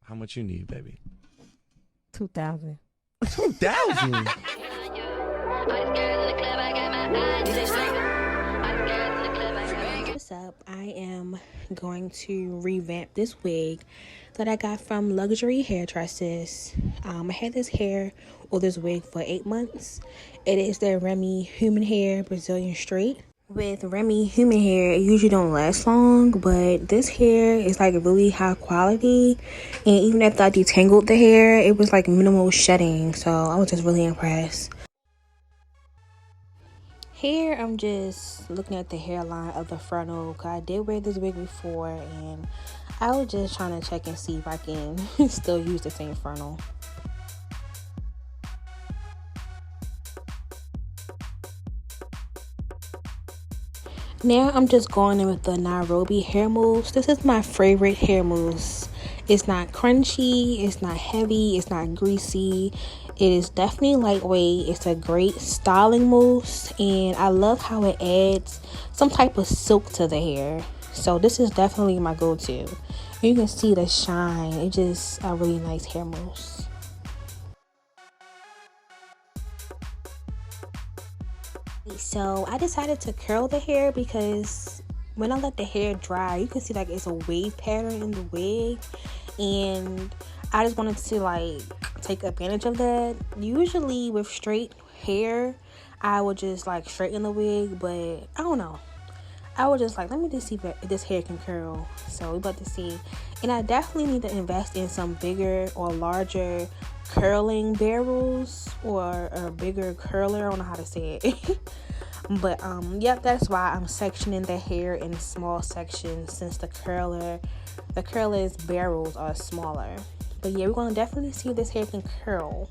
How much you need, baby? 2,000. 2,000. What's up? I am going to revamp this wig that I got from Luxury Hairdressers. I had this wig for 8 months. It is the Remy human hair Brazilian straight. With Remy human hair, it usually don't last long, but this hair is like really high quality, and even after I detangled the hair, it was like minimal shedding, so I was just really impressed. Here, I'm just looking at the hairline of the frontal, because I did wear this wig before, and I was just trying to check and see if I can still use the same frontal. Now I'm just going in with the Nairobi hair mousse. This is my favorite hair mousse. It's not crunchy, it's not heavy, it's not greasy. It is definitely lightweight. It's a great styling mousse, and I love how it adds some type of silk to the hair. So this is definitely my go-to. You can see the shine. It's just a really nice hair mousse. So I decided to curl the hair because when I let the hair dry, you can see like it's a wave pattern in the wig, and I just wanted to like take advantage of that. Usually with straight hair, I would just like straighten the wig, but I don't know. I was just like, let me just see if this hair can curl. So we're about to see. And I definitely need to invest in some bigger or larger curling barrels, or a bigger curler. I don't know how to say it. But yep, that's why I'm sectioning the hair in small sections, since the curler's barrels are smaller. But yeah, we're gonna definitely see if this hair can curl.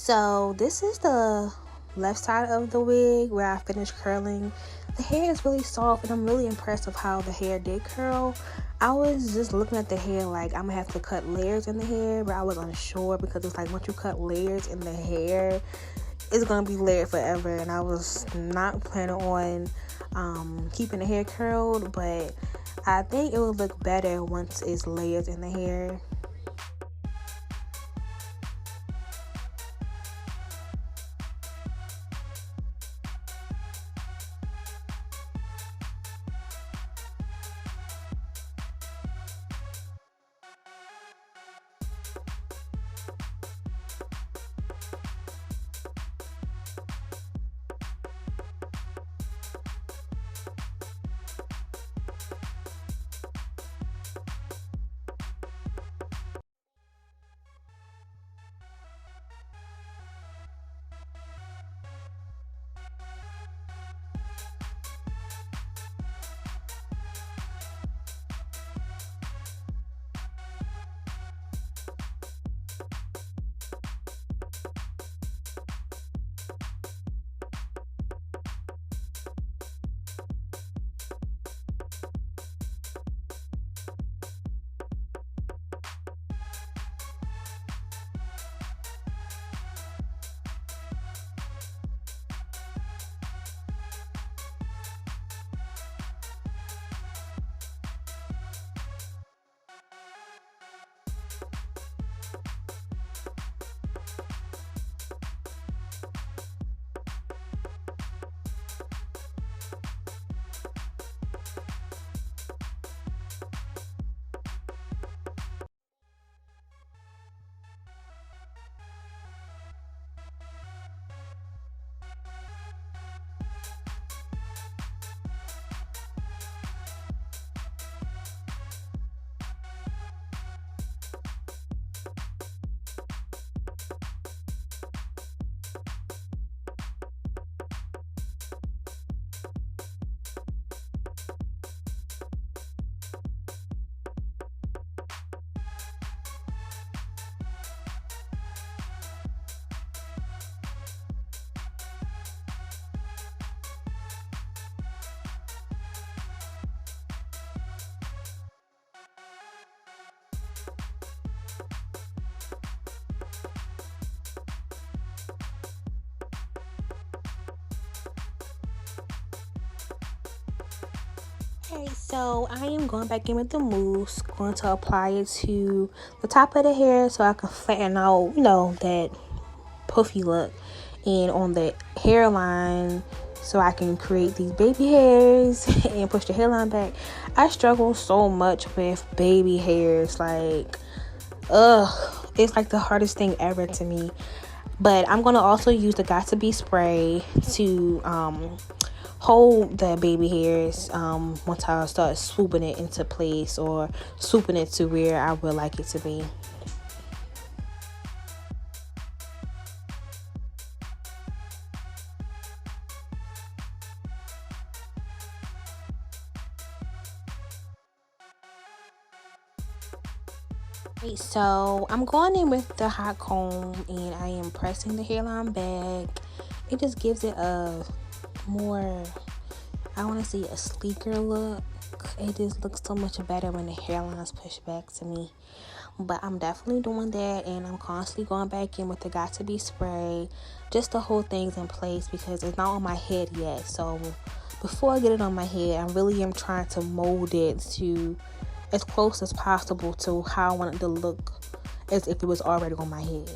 So this is the left side of the wig where I finished curling. The hair is really soft and I'm really impressed with how the hair did curl. I was just looking at the hair like I'm gonna have to cut layers in the hair, but I was unsure because it's like once you cut layers in the hair, it's gonna be layered forever, and I was not planning on keeping the hair curled, but I think it would look better once it's layers in the hair. Okay, so I am going back in with the mousse, going to apply it to the top of the hair so I can flatten out, that puffy look, and on the hairline so I can create these baby hairs and push the hairline back. I struggle so much with baby hairs, like, it's like the hardest thing ever to me. But I'm going to also use the Got To Be spray to hold the baby hairs once I start swooping it into place or swooping it to where I would like it to be. So I'm going in with the hot comb and I am pressing the hairline back. It just gives it a more, I want to say, a sleeker look. It just looks so much better when the hairline is pushed back to me. But I'm definitely doing that, and I'm constantly going back in with the Got To Be spray just to hold things in place because it's not on my head yet. So before I get it on my head, I really am trying to mold it to as close as possible to how I want it to look as if it was already on my head.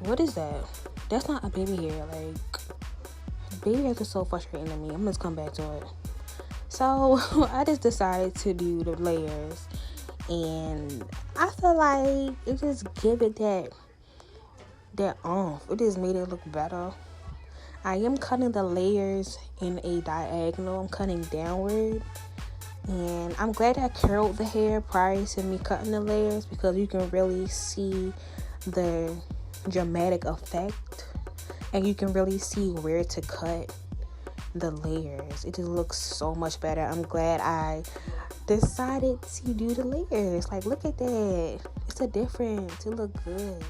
What is that? That's not a baby hair. Like, baby hairs are so frustrating to me. I'm just come back to it. So I just decided to do the layers, and I feel like it just give it that oomph. It just made it look better. I am cutting the layers in a diagonal. I'm cutting downward. And I'm glad I curled the hair prior to me cutting the layers, because you can really see the dramatic effect. And you can really see where to cut the layers. It just looks so much better. I'm glad I decided to do the layers. Like, look at that. It's a difference. It look good.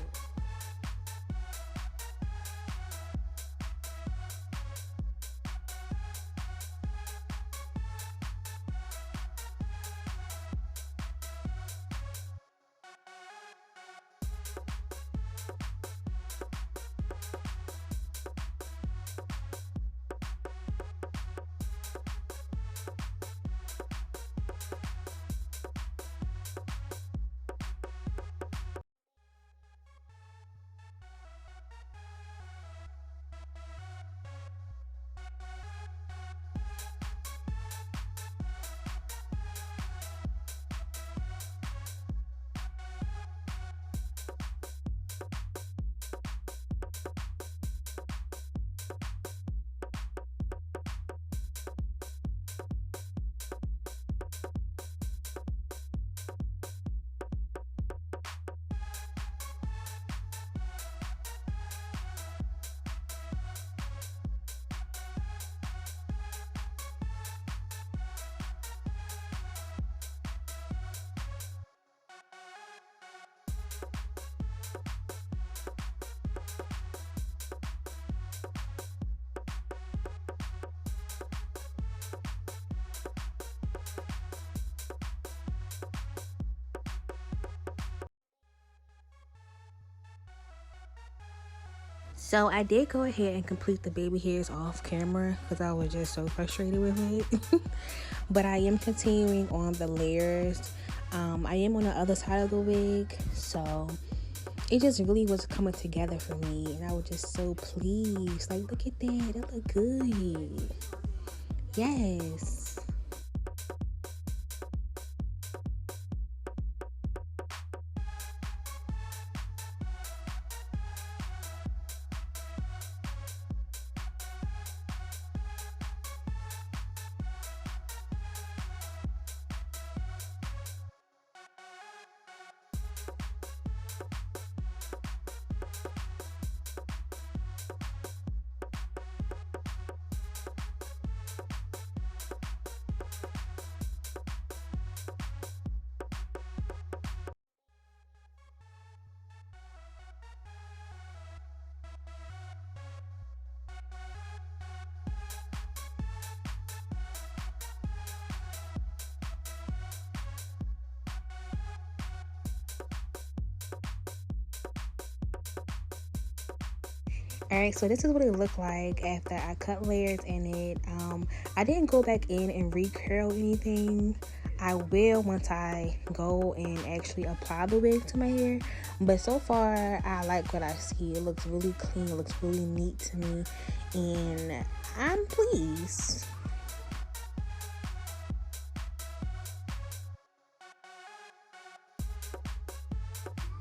So I did go ahead and complete the baby hairs off camera because I was just so frustrated with it. But I am continuing on the layers. I am on the other side of the wig, so it just really was coming together for me, and I was just so pleased. Like, look at that, that look good. Yes. Alright, so this is what it looked like after I cut layers in it. I didn't go back in and re-curl anything. I will once I go and actually apply the wig to my hair. But so far, I like what I see. It looks really clean. It looks really neat to me. And I'm pleased.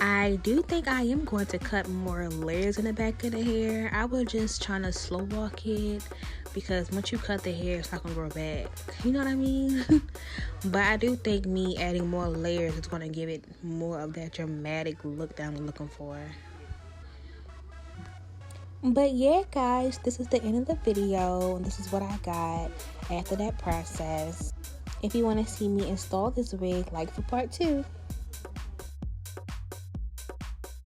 I do think I am going to cut more layers in the back of the hair. I was just trying to slow walk it, because once you cut the hair, it's not going to grow back. You know what I mean? But I do think me adding more layers is going to give it more of that dramatic look that I'm looking for. But yeah, guys, this is the end of the video, and this is what I got after that process. If you want to see me install this wig, like for part 2.